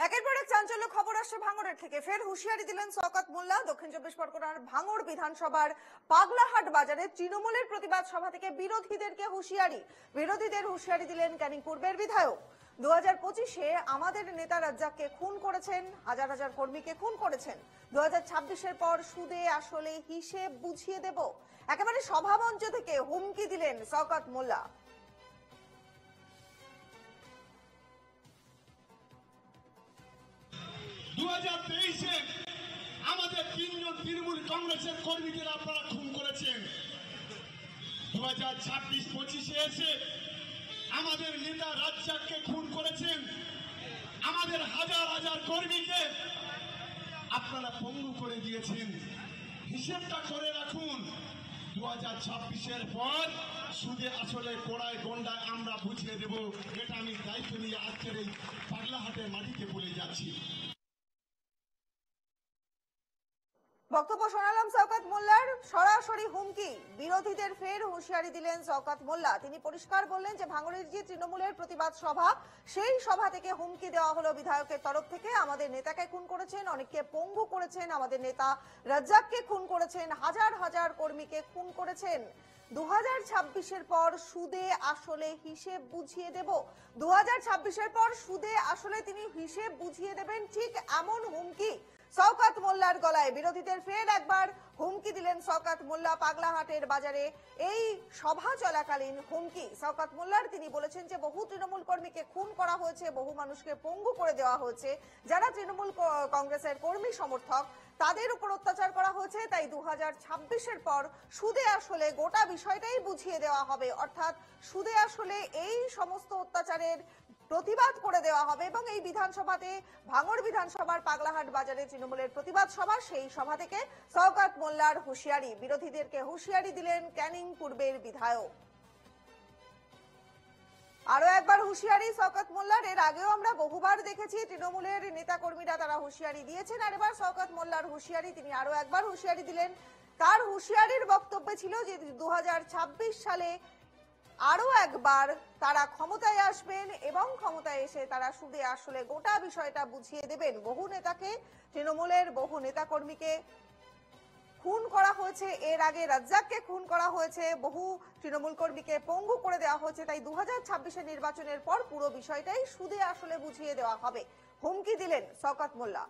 একের পর এক চাঞ্চল্য খবর আসছে ভাঙড়ের থেকে। ফের হুঁশিয়ারি দিলেন শওকত মোল্লা। দক্ষিণ চব্বিশ পরগনার ভাঙড় বিধানসভার পাগলাহাট বাজারে তৃণমূলের প্রতিবাদ সভা থেকে বিরোধীদেরকে হুঁশিয়ারি। বিরোধীদের হুঁশিয়ারি দিলেন ক্যানিং পূর্বের বিধায়ক। 2025-এ আমাদের নেতা রাজ্জাককে খুন করেছেন, হাজার হাজার কর্মীকে খুন করেছেন। 2026-এর পর সুদে আসলে হিসেব বুঝিয়ে দেব, একেবারে সভামঞ্চ থেকে হুমকি দিলেন শওকত মোল্লা। 2023-এ আমাদের 3 জন তৃণমূল কংগ্রেসের কর্মীদের আপনারা খুন করেছেন। 2026-25-এ এসে আমাদের নেতা রাজ্জাককে খুন করেছেন। আমাদের হাজার হাজার কর্মীকে আপনারা পঙ্গু করে দিয়েছেন। হিসেবটা করে রাখুন, 2026-এর পর সুদে আসলে কোড়ায় গন্ডায় আমরা বুঝিয়ে দেব। এটা আমি দায়িত্ব নিয়ে আজকের এই পাগলাহাটের মাটিতে বলে যাচ্ছি। বক্তব্য শোনালাম শওকত মোল্লার। সরাসরি হুমকি, বিরোধীদের ফের হুঁশিয়ারি দিলেন শওকত মোল্লা। তিনি পরিষ্কার বললেন যে ভাঙড়ের যে তৃণমূলের প্রতিবাদ সভা, সেই সভা থেকে হুমকি দেওয়া হলো বিধায়কের তরফ থেকে। আমাদের নেতাকে খুন করেছেন, অনেককে পঙ্গু করেছেন, আমাদের নেতা রাজ্জাককে খুন করেছেন, হাজার হাজার কর্মীকে খুন করেছেন। 2026-এর পর সুদে আসলে হিসেব বুঝিয়ে দেব। 2026-এর পর সুদে আসলে তিনি হিসেব বুঝিয়ে দেবেন, ঠিক এমন হুমকি শওকত মোল্লার গলায়। বিরোধীদের ফের একবার হুমকি দিলেন শওকত মোল্লা। পাগলাহাটের বাজারে এই সভা চলাকালীন হুমকি শওকত মোল্লার। তিনি বলেছেন যে বহু তৃণমূল কর্মীকে খুন করা হয়েছে, বহু মানুষকে পঙ্গু করে দেওয়া হয়েছে। যারা তৃণমূল কংগ্রেসের কর্মী সমর্থক, তাদের উপর অত্যাচার করা হয়েছে। তাই 2026-এর পর সুদে আসলে গোটা বিষয়টাই বুঝিয়ে দেওয়া হবে, অর্থাৎ সুদে আসলে এই সমস্ত অত্যাচারের প্রতিবাদ করে দেওয়া হবে। এবং এই বিধানসভাতে, ভাঙড় বিধানসভার পাগলাহাট বাজারে তৃণমূলের প্রতিবাদ সভা, সেই সভা থেকে শওকত মোল্লার হুঁশিয়ারি। বিরোধীদেরকে হুঁশিয়ারি দিলেন ক্যানিং পূর্বের বিধায়ক। আরো একবার হুঁশিয়ারি শওকত মোল্লার। এর আগেও আমরা বহুবার দেখেছি তৃণমূলের নেতা কর্মীরা তারা হুঁশিয়ারি দিয়েছেন, আর এবার শওকত মোল্লার হুঁশিয়ারি। তিনি আরো একবার হুঁশিয়ারি দিলেন। তার হুঁশিয়ারির বক্তব্য ছিল যে 2026 সালে আরো একবার তারা ক্ষমতায় আসবেন এবং ক্ষমতায় এসে তারা সুদে আসলে গোটা বিষয়টা বুঝিয়ে দেবেন। বহু নেতাকে, তৃণমূলের বহু নেতা কর্মীকে খুন করা হয়েছে, এর আগে রাজ্জাককে খুন করা হয়েছে, বহু তৃণমূল কর্মীকে পঙ্গু করে দেওয়া হয়েছে। তাই 2026-এর নির্বাচনের পর পুরো বিষয়টাই সুদে আসলে বুঝিয়ে দেওয়া হবে, হুমকি দিলেন শওকত মোল্লা।